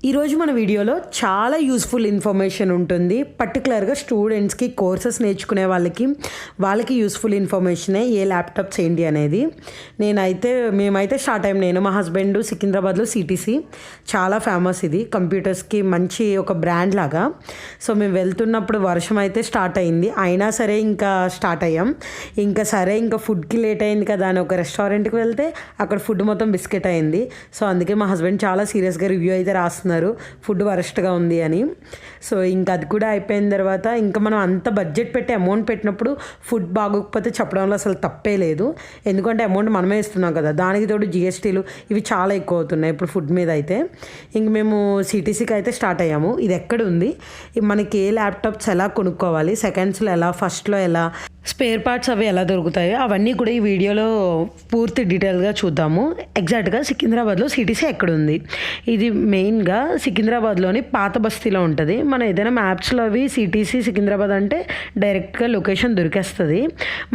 ఈరోజు మన వీడియోలో చాలా యూస్ఫుల్ ఇన్ఫర్మేషన్ ఉంటుంది. పర్టికులర్గా స్టూడెంట్స్కి, కోర్సెస్ నేర్చుకునే వాళ్ళకి యూస్ఫుల్ ఇన్ఫర్మేషనే ఏ ల్యాప్టాప్స్ ఏంటి అనేది. మేమైతే స్టార్ట్ అయ్యాం. నేను మా హస్బెండ్ సికింద్రాబాద్లో సిటీసీ చాలా ఫేమస్, ఇది కంప్యూటర్స్కి మంచి ఒక బ్రాండ్ లాగా. సో మేము వెళ్తున్నప్పుడు వర్షం అయితే స్టార్ట్ అయింది, అయినా సరే ఇంకా స్టార్ట్ అయ్యాం. ఇంకా ఫుడ్కి లేట్ అయింది కదా అని ఒక రెస్టారెంట్కి వెళ్తే అక్కడ ఫుడ్ మొత్తం బిస్కెట్ అయింది. సో అందుకే మా హస్బెండ్ చాలా సీరియస్గా రివ్యూ అయితే రాస్తున్నారు, ఫుడ్ వరస్ట్గా ఉంది అని. సో ఇంకా అది కూడా అయిపోయిన తర్వాత ఇంకా మనం అంత బడ్జెట్ పెట్టి అమౌంట్ పెట్టినప్పుడు ఫుడ్ బాగోకపోతే చెప్పడంలో అసలు తప్పే లేదు. ఎందుకంటే అమౌంట్ మనమే ఇస్తున్నాం కదా, దానికి తోడు జిఎస్టీలు ఇవి చాలా ఎక్కువ అవుతున్నాయి ఇప్పుడు ఫుడ్ మీద అయితే. ఇంక మేము సిటీసీకి అయితే స్టార్ట్ అయ్యాము. ఇది ఎక్కడ ఉంది, మనకి ఏ ల్యాప్టాప్స్ ఎలా కొనుక్కోవాలి, సెకండ్స్లో ఎలా, ఫస్ట్లో ఎలా, స్పేర్ పార్ట్స్ అవి ఎలా దొరుకుతాయో అవన్నీ కూడా ఈ వీడియోలో పూర్తి డీటెయిల్గా చూద్దాము. ఎగ్జాక్ట్గా సికింద్రాబాద్లో సిటీసీ ఎక్కడుంది, ఇది మెయిన్గా సికింద్రాబాద్లోని పాత బస్తీలో ఉంటుంది. మనం ఏదైనా మ్యాప్స్లో అవి సిటీసీ సికింద్రాబాద్ అంటే డైరెక్ట్గా లొకేషన్ దొరికేస్తుంది.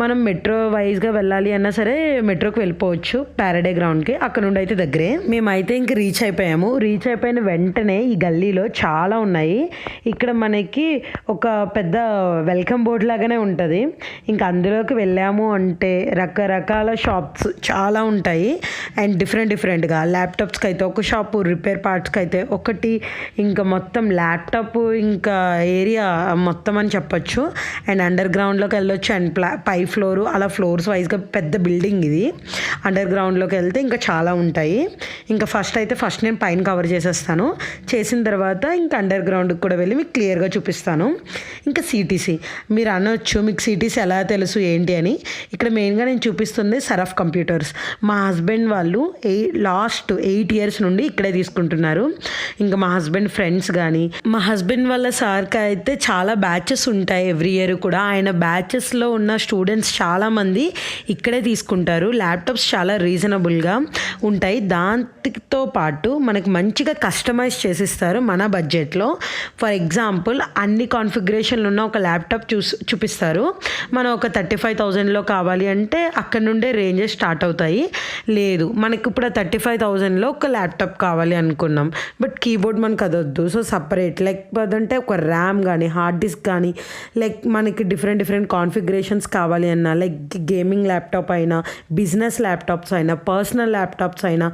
మనం మెట్రో వైజ్గా వెళ్ళాలి అన్నా సరే మెట్రోకి వెళ్ళిపోవచ్చు, ప్యారడై గ్రౌండ్కి, అక్కడ నుండి అయితే దగ్గరే. మేమైతే ఇంక రీచ్ అయిపోయాము. రీచ్ అయిపోయిన వెంటనే ఈ గల్లీలో చాలా ఉన్నాయి. ఇక్కడ మనకి ఒక పెద్ద వెల్కమ్ బోర్డ్ లాగానే ఉంటుంది. ఇంకా అందులోకి వెళ్ళాము అంటే రకరకాల షాప్స్ చాలా ఉంటాయి. అండ్ డిఫరెంట్గా ల్యాప్టాప్స్కి అయితే ఒక షాపు, రిపేర్ పార్ట్స్కి అయితే ఒకటి, ఇంకా మొత్తం ల్యాప్టాప్ ఇంకా ఏరియా మొత్తం అని చెప్పచ్చు. అండ్ అండర్ గ్రౌండ్లోకి వెళ్ళొచ్చు. అండ్ పై ఫ్లోరు అలా ఫ్లోర్స్ వైజ్గా పెద్ద బిల్డింగ్ ఇది. అండర్ గ్రౌండ్లోకి వెళ్తే ఇంకా చాలా ఉంటాయి. ఇంకా ఫస్ట్ నేను పైన కవర్ చేసేస్తాను. చేసిన తర్వాత ఇంకా అండర్ గ్రౌండ్కి కూడా వెళ్ళి మీకు క్లియర్గా చూపిస్తాను. ఇంకా సిటీసీ మీరు అనొచ్చు, మీకు సిటీసీ ఎలా తెలుసు ఏంటి అని. ఇక్కడ మెయిన్గా నేను చూపిస్తుంది సరఫ్ కంప్యూటర్స్. మా హస్బెండ్ వాళ్ళు లాస్ట్ 8 years నుండి ఇక్కడే తీసుకుంటున్నారు. ఇంకా మా హస్బెండ్ ఫ్రెండ్స్ కానీ, మా హస్బెండ్ వాళ్ళ సార్కి అయితే చాలా బ్యాచెస్ ఉంటాయి ఎవ్రీ ఇయర్ కూడా. ఆయన బ్యాచెస్లో ఉన్న స్టూడెంట్స్ చాలామంది ఇక్కడే తీసుకుంటారు. ల్యాప్టాప్స్ చాలా రీజనబుల్గా ఉంటాయి. దాంతో పాటు మనకి మంచిగా కస్టమైజ్ చేసిస్తారు మన బడ్జెట్లో. ఫర్ ఎగ్జాంపుల్ అన్ని కాన్ఫిగరేషన్లు ఉన్న ఒక ల్యాప్టాప్ చూపిస్తారు. మనం ఒక 35,000లో కావాలి అంటే అక్కడ నుండే రేంజెస్ స్టార్ట్ అవుతాయి. లేదు మనకి ఇప్పుడు 35,000లో ఒక ల్యాప్టాప్ కావాలి అనుకున్నాం, బట్ కీబోర్డ్ మనకు అదొద్దు, సో సపరేట్ లేకపోతే ఒక ర్యామ్ కానీ హార్డ్ డిస్క్ కానీ మనకి డిఫరెంట్ కాన్ఫిగరేషన్స్ కావాలి అన్నా, గేమింగ్ ల్యాప్టాప్ అయినా, బిజినెస్ ల్యాప్టాప్స్ అయినా, పర్సనల్ ల్యాప్టాప్స్ అయినా,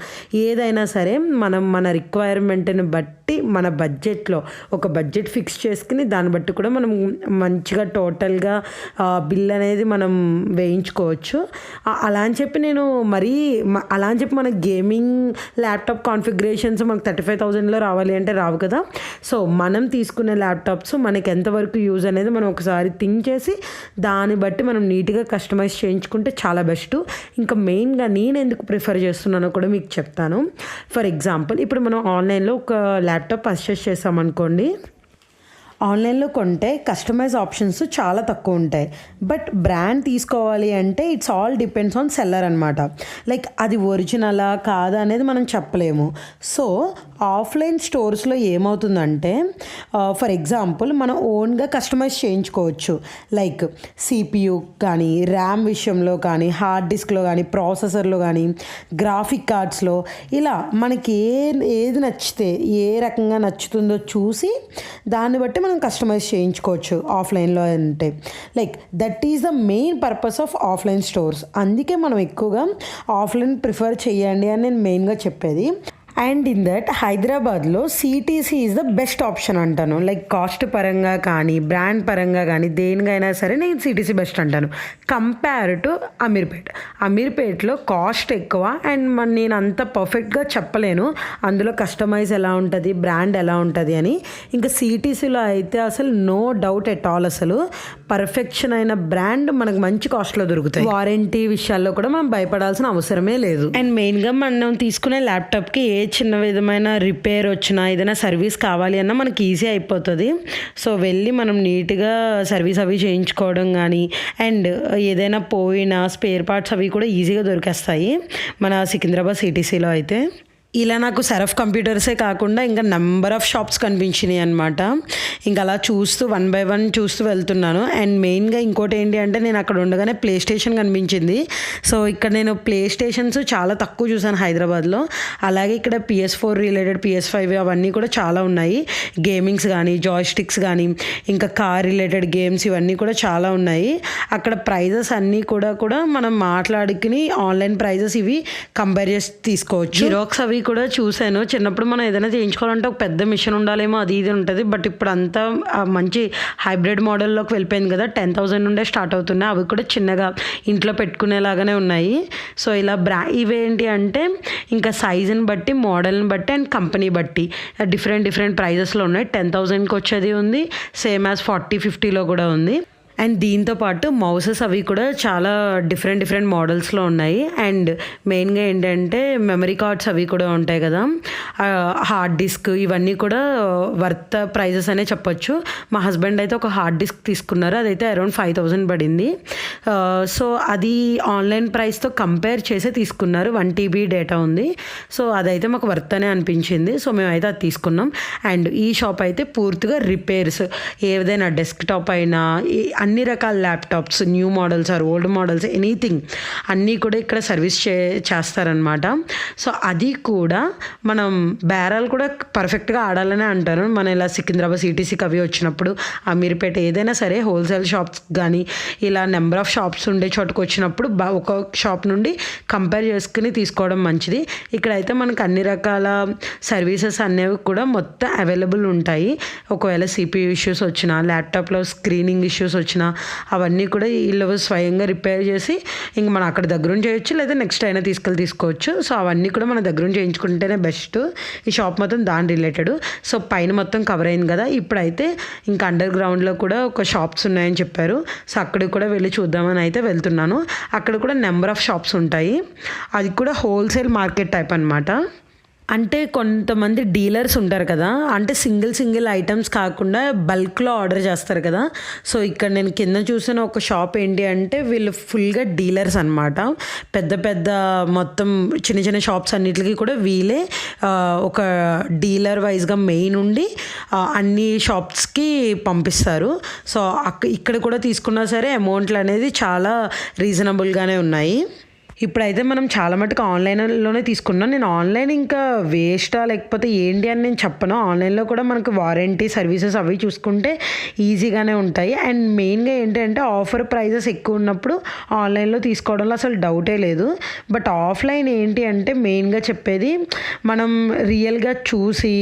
ఏదైనా సరే మనం మన రిక్వైర్మెంట్ని బట్టి మన బడ్జెట్లో ఒక బడ్జెట్ ఫిక్స్ చేసుకుని దాన్ని బట్టి కూడా మనం మంచిగా టోటల్గా బిల్ అనేది మనం వేయించుకోవచ్చు. అలా అని చెప్పి మన గేమింగ్ ల్యాప్టాప్ కాన్ఫిగరేషన్స్ మనకు 35,000లో రావాలి అంటే రావు కదా. సో మనం తీసుకునే ల్యాప్టాప్స్ మనకి ఎంతవరకు యూజ్ అనేది మనం ఒకసారి థింక్ చేసి దాన్ని బట్టి మనం నీట్గా కస్టమైజ్ చేయించుకుంటే చాలా బెస్ట్. ఇంకా మెయిన్గా నేను ఎందుకు ప్రిఫర్ చేస్తున్నానో కూడా మీకు చెప్తాను. ఫర్ ఎగ్జాంపుల్ ఇప్పుడు మనం ఆన్లైన్లో ఒక ల్యాప్టాప్ పర్చేస్ చేసామనుకోండి, ఆన్లైన్లో కొంటే కస్టమైజ్ ఆప్షన్స్ చాలా తక్కువ ఉంటాయి. బట్ బ్రాండ్ తీసుకోవాలి అంటే it's all depends on seller అనమాట. అది ఒరిజినలా కాదా అనేది మనం చెప్పలేము. సో ఆఫ్లైన్ స్టోర్స్లో ఏమవుతుందంటే ఫర్ ఎగ్జాంపుల్ మనం ఓన్గా కస్టమైజ్ చేయించుకోవచ్చు. సిపియు కానీ, ర్యామ్ విషయంలో కానీ, హార్డ్ డిస్క్లో కానీ, ప్రాసెసర్లో కానీ, గ్రాఫిక్ కార్డ్స్లో ఇలా మనకి ఏది నచ్చితే, ఏ రకంగా నచ్చుతుందో చూసి దాన్ని బట్టి మనం కస్టమైజ్ చేయించుకోవచ్చు ఆఫ్లైన్లో అంటే. That is the main purpose of offline stores. అందుకే మనం ఎక్కువగా ఆఫ్లైన్ ప్రిఫర్ చేయండి అని నేను మెయిన్గా చెప్పేది. అండ్ ఇన్ దట్ హైదరాబాద్లో CTC is the best option అంటాను. కాస్ట్ పరంగా కానీ, బ్రాండ్ పరంగా కానీ, దేనికైనా సరే నేను సిటీసీ బెస్ట్ అంటాను కంపేర్ టు అమీర్పేట్లో కాస్ట్ ఎక్కువ. అండ్ నేను అంత పర్ఫెక్ట్గా చెప్పలేను అందులో కస్టమైజ్ ఎలా ఉంటుంది, బ్రాండ్ ఎలా ఉంటుంది అని. ఇంకా సిటీసీలో అయితే అసలు నో డౌట్ ఎట్ ఆల్, అసలు పర్ఫెక్షన్ అయిన బ్రాండ్ మనకు మంచి కాస్ట్లో దొరుకుతాయి. వారంటీ విషయాల్లో కూడా మనం భయపడాల్సిన అవసరమే లేదు. అండ్ మెయిన్గా మనం తీసుకునే ల్యాప్టాప్కి ఏ చిన్న విధమైన రిపేర్ వచ్చినా, ఏదైనా సర్వీస్ కావాలి అన్నా మనకి ఈజీ అయిపోతుంది. సో వెళ్ళి మనం నీట్గా సర్వీస్ అవి చేయించుకోవడం కానీ, అండ్ ఏదైనా పోయినా స్పేర్ పార్ట్స్ అవి కూడా ఈజీగా దొరికేస్తాయి మన సికింద్రాబాద్ సిటీసీలో అయితే. ఇలా నాకు సరఫ్ కంప్యూటర్సే కాకుండా ఇంకా నెంబర్ ఆఫ్ షాప్స్ కనిపించినాయి అనమాట. ఇంకా అలా చూస్తూ వన్ బై వన్ చూస్తూ వెళ్తున్నాను. అండ్ మెయిన్గా ఇంకోటి ఏంటి అంటే నేను అక్కడ ఉండగానే ప్లే స్టేషన్ కనిపించింది. సో ఇక్కడ నేను ప్లే స్టేషన్స్ చాలా తక్కువ చూసాను హైదరాబాద్లో. అలాగే ఇక్కడ PS4 రిలేటెడ్ PS5 అవన్నీ కూడా చాలా ఉన్నాయి. గేమింగ్స్ కానీ జాయ్స్టిక్స్ కానీ ఇంకా కార్ రిలేటెడ్ గేమ్స్ ఇవన్నీ కూడా చాలా ఉన్నాయి. అక్కడ ప్రైజెస్ అన్నీ కూడా మనం మాట్లాడుకుని ఆన్లైన్ ప్రైజెస్ ఇవి కంపేర్ చేసి తీసుకోవచ్చు. జిరాక్స్ అవి కూడా చూశాను. చిన్నప్పుడు మనం ఏదైనా చేయించుకోవాలంటే ఒక పెద్ద మిషన్ ఉండాలేమో అది ఇది ఉంటుంది. బట్ ఇప్పుడు అంతా మంచి హైబ్రిడ్ మోడల్లోకి వెళ్ళిపోయింది కదా. 10,000 నుండే స్టార్ట్ అవుతున్నాయి. అవి కూడా చిన్నగా ఇంట్లో పెట్టుకునేలాగానే ఉన్నాయి. సో ఇలా ఇవేంటి అంటే ఇంకా సైజుని బట్టి మోడల్ని బట్టి అండ్ కంపెనీ బట్టి డిఫరెంట్ ప్రైజెస్లో ఉన్నాయి. 10,000కి వచ్చేది ఉంది, సేమ్ యాజ్ 40-50లో కూడా ఉంది. అండ్ దీంతో పాటు మౌసెస్ అవి కూడా చాలా డిఫరెంట్ మోడల్స్లో ఉన్నాయి. అండ్ మెయిన్గా ఏంటంటే మెమరీ కార్డ్స్ అవి కూడా ఉంటాయి కదా, హార్డ్ డిస్క్ ఇవన్నీ కూడా వర్త్ ప్రైజెస్ అనే చెప్పొచ్చు. మా హస్బెండ్ అయితే ఒక హార్డ్ డిస్క్ తీసుకున్నారు. అదైతే అరౌండ్ 5,000 పడింది. సో అది ఆన్లైన్ ప్రైస్తో కంపేర్ చేసి తీసుకున్నారు. 1 TB డేటా ఉంది. సో అదైతే మాకు వర్త్ అనే అనిపించింది. సో మేమైతే అది తీసుకున్నాం. అండ్ ఈ షాప్ అయితే పూర్తిగా రిపేర్స్, ఏదైనా డెస్క్టాప్ అయినా అన్ని రకాల laptops, new models or old models, anything అన్నీ కూడా ఇక్కడ సర్వీస్ చేస్తారనమాట. సో అది కూడా మనం బేరాలు కూడా పర్ఫెక్ట్గా ఆడాలనే అంటారు. మన ఇలా సికింద్రాబాద్ CTCకి అవి వచ్చినప్పుడు, అమీర్పేట ఏదైనా సరే హోల్సేల్ షాప్స్ కానీ ఇలా నెంబర్ ఆఫ్ షాప్స్ ఉండే చోటుకు వచ్చినప్పుడు ఒక షాప్ నుండి కంపేర్ చేసుకుని తీసుకోవడం మంచిది. ఇక్కడైతే మనకు అన్ని రకాల సర్వీసెస్ అనేవి కూడా మొత్తం అవైలబుల్ ఉంటాయి. ఒకవేళ CPU ఇష్యూస్ వచ్చినా, ల్యాప్టాప్లో స్క్రీనింగ్ ఇష్యూస్ వచ్చినా అవన్నీ కూడా వీళ్ళు స్వయంగా రిపేర్ చేసి ఇంక మనం అక్కడ దగ్గరుండి చేయొచ్చు, లేదా నెక్స్ట్ అయినా తీసుకోవచ్చు. సో అవన్నీ కూడా మన దగ్గరుండి చేయించుకుంటేనే బెస్ట్. ఈ షాప్ మొత్తం దాని రిలేటెడ్. సో పైన మొత్తం కవర్ అయింది కదా. ఇప్పుడైతే ఇంకా అండర్ గ్రౌండ్లో కూడా ఒక షాప్స్ ఉన్నాయని చెప్పారు. సో అక్కడికి కూడా వెళ్ళి చూద్దామని అయితే వెళ్తున్నాను. అక్కడ కూడా నెంబర్ ఆఫ్ షాప్స్ ఉంటాయి. అది కూడా హోల్సేల్ మార్కెట్ టైప్ అనమాట. అంటే కొంతమంది డీలర్స్ ఉంటారు కదా, అంటే సింగిల్ ఐటమ్స్ కాకుండా బల్క్లో ఆర్డర్ చేస్తారు కదా. సో ఇక్కడ నేను కింద చూసిన ఒక షాప్ ఏంటి అంటే వీళ్ళు ఫుల్గా డీలర్స్ అనమాట. పెద్ద మొత్తం చిన్న షాప్స్ అన్నిటికీ కూడా వీళ్ళే ఒక డీలర్ వైజ్గా మెయిన్ ఉండి అన్ని షాప్స్కి పంపిస్తారు. సో ఇక్కడ కూడా తీసుకున్నా సరే అమౌంట్లు అనేది చాలా రీజనబుల్గానే ఉన్నాయి. ఇప్పుడైతే మనం చాలా మటుకు ఆన్లైన్లోనే తీసుకున్నాం. నేను ఆన్లైన్ ఇంకా వేస్టా లేకపోతే ఏంటి అని నేను చెప్పను. ఆన్లైన్లో కూడా మనకు వారంటీ సర్వీసెస్ అవి చూసుకుంటే ఈజీగానే ఉంటాయి. అండ్ మెయిన్గా ఏంటంటే ఆఫర్ ప్రైజెస్ ఎక్కువ ఉన్నప్పుడు ఆన్లైన్లో తీసుకోవడంలో అసలు డౌటే లేదు. బట్ ఆఫ్లైన్ ఏంటి అంటే మెయిన్గా చెప్పేది మనం రియల్గా చూసి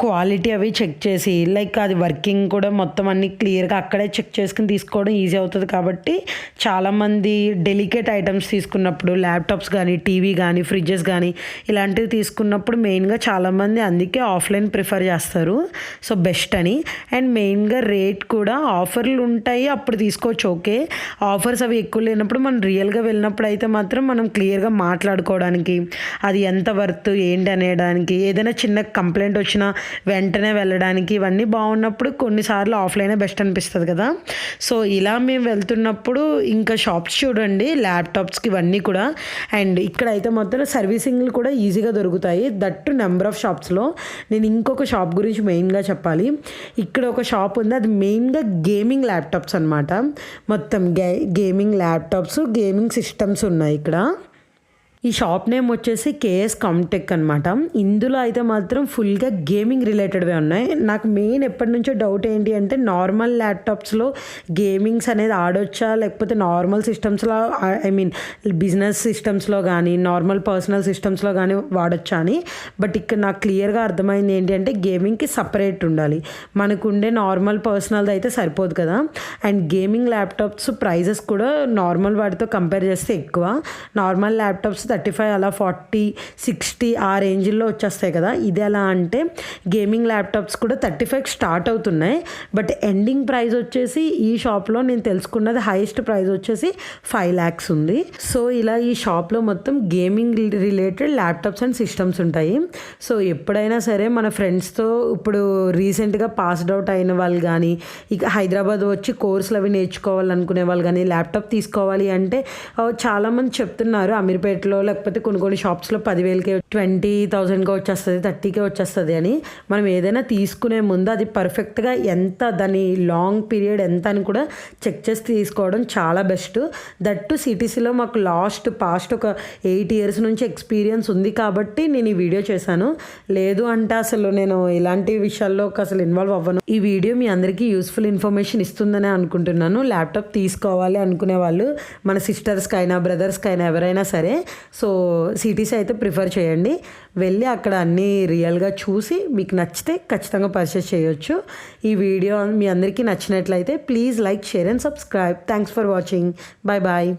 క్వాలిటీ అవి చెక్ చేసి లైక్ అది వర్కింగ్ కూడా మొత్తం అన్ని క్లియర్గా అక్కడే చెక్ చేసుకుని తీసుకోవడం ఈజీ అవుతుంది. కాబట్టి చాలామంది డెలికేట్ ఐటమ్స్ తీసుకున్నప్పుడు ల్యాప్టాప్స్ కానీ, టీవీ కానీ, ఫ్రిడ్జెస్ కానీ ఇలాంటివి తీసుకున్నప్పుడు మెయిన్గా చాలామంది అందుకే ఆఫ్లైన్ ప్రిఫర్ చేస్తారు. సో బెస్ట్ అని. అండ్ మెయిన్గా రేట్ కూడా ఆఫర్లు ఉంటాయి, అప్పుడు తీసుకోవచ్చు. ఓకే, ఆఫర్స్ అవి ఎక్కువ లేనప్పుడు మనం రియల్గా వెళ్ళినప్పుడు అయితే మాత్రం మనం క్లియర్గా మాట్లాడుకోవడానికి, అది ఎంత వర్త్ ఏంటి అనేయడానికి, ఏదైనా చిన్న కంప్లైంట్ వచ్చినా వెంటనే వెళ్ళడానికి ఇవన్నీ బాగున్నప్పుడు కొన్నిసార్లు ఆఫ్లైనే బెస్ట్ అనిపిస్తుంది కదా. సో ఇలా మేము వెళ్తున్నప్పుడు ఇంకా షాప్స్ చూడండి ల్యాప్టాప్స్కి ఇవన్నీ కూడా. అండ్ ఇక్కడైతే మొత్తం సర్వీసింగ్లు కూడా ఈజీగా దొరుకుతాయి. దట్టు నెంబర్ ఆఫ్ షాప్స్లో. నేను ఇంకొక షాప్ గురించి మెయిన్గా చెప్పాలి. ఇక్కడ ఒక షాప్ ఉంది, అది మెయిన్గా గేమింగ్ ల్యాప్టాప్స్ అనమాట. మొత్తం గేమింగ్ ల్యాప్టాప్స్, గేమింగ్ సిస్టమ్స్ ఉన్నాయి ఇక్కడ. ఈ షాప్ నేమ్ వచ్చేసి KS కామ్టెక్ అనమాట. ఇందులో అయితే మాత్రం ఫుల్గా గేమింగ్ రిలేటెడ్వే ఉన్నాయి. నాకు మెయిన్ ఎప్పటి నుంచో డౌట్ ఏంటి అంటే నార్మల్ ల్యాప్టాప్స్లో గేమింగ్స్ అనేది ఆడొచ్చా, లేకపోతే నార్మల్ సిస్టమ్స్లో బిజినెస్ సిస్టమ్స్లో కానీ నార్మల్ పర్సనల్ సిస్టమ్స్లో కానీ వాడొచ్చా అని. బట్ ఇక్కడ నాకు క్లియర్గా అర్థమైంది ఏంటి అంటే గేమింగ్కి సపరేట్ ఉండాలి, మనకు ఉండే నార్మల్ పర్సనల్ది అయితే సరిపోదు కదా. అండ్ గేమింగ్ ల్యాప్టాప్స్ ప్రైజెస్ కూడా నార్మల్ వాటితో కంపేర్ చేస్తే ఎక్కువ. నార్మల్ ల్యాప్టాప్స్ 35 అలా 40, 60 ఆ రేంజ్లో వచ్చేస్తాయి కదా. ఇది ఎలా అంటే గేమింగ్ ల్యాప్టాప్స్ కూడా 35 స్టార్ట్ అవుతున్నాయి. బట్ ఎండింగ్ ప్రైస్ వచ్చేసి ఈ షాప్లో నేను తెలుసుకున్నది హైయెస్ట్ ప్రైస్ వచ్చేసి 5 lakhs ఉంది. సో ఇలా ఈ షాప్లో మొత్తం gaming related laptops and systems ఉంటాయి. సో ఎప్పుడైనా సరే మన ఫ్రెండ్స్తో ఇప్పుడు రీసెంట్గా పాస్డ్ అవుట్ అయిన వాళ్ళు కానీ, ఇక హైదరాబాద్ వచ్చి కోర్సులు అవి నేర్చుకోవాలనుకునే వాళ్ళు కానీ ల్యాప్టాప్ తీసుకోవాలి అంటే చాలామంది చెప్తున్నారు అమీర్పేటలో లేకపోతే కొన్ని షాప్స్లో 10,000కే 20,000గా వచ్చేస్తుంది, 30కే వచ్చేస్తుంది అని. మనం ఏదైనా తీసుకునే ముందు అది పర్ఫెక్ట్గా ఎంత, దాని లాంగ్ పీరియడ్ ఎంత అని కూడా చెక్ చేసి తీసుకోవడం చాలా బెస్ట్. దట్టు సిటీసీలో మాకు పాస్ట్ ఒక 8 years నుంచి ఎక్స్పీరియన్స్ ఉంది కాబట్టి నేను ఈ వీడియో చేశాను. లేదు అంటే అసలు నేను ఇలాంటి విషయాల్లో అసలు ఇన్వాల్వ్ అవ్వను. ఈ వీడియో మీ అందరికీ యూస్ఫుల్ ఇన్ఫర్మేషన్ ఇస్తుందని అనుకుంటున్నాను. ల్యాప్టాప్ తీసుకోవాలి అనుకునే వాళ్ళు, మన సిస్టర్స్కి అయినా బ్రదర్స్కి అయినా ఎవరైనా సరే, సో సిటీసీ అయితే ప్రిఫర్ చేయండి. వెళ్ళి అక్కడ అన్నీ రియల్గా చూసి మీకు నచ్చితే ఖచ్చితంగా పర్చేస్ చేయొచ్చు. ఈ వీడియో మీ అందరికీ నచ్చినట్లయితే please like, share and subscribe. Thanks for watching. Bye bye.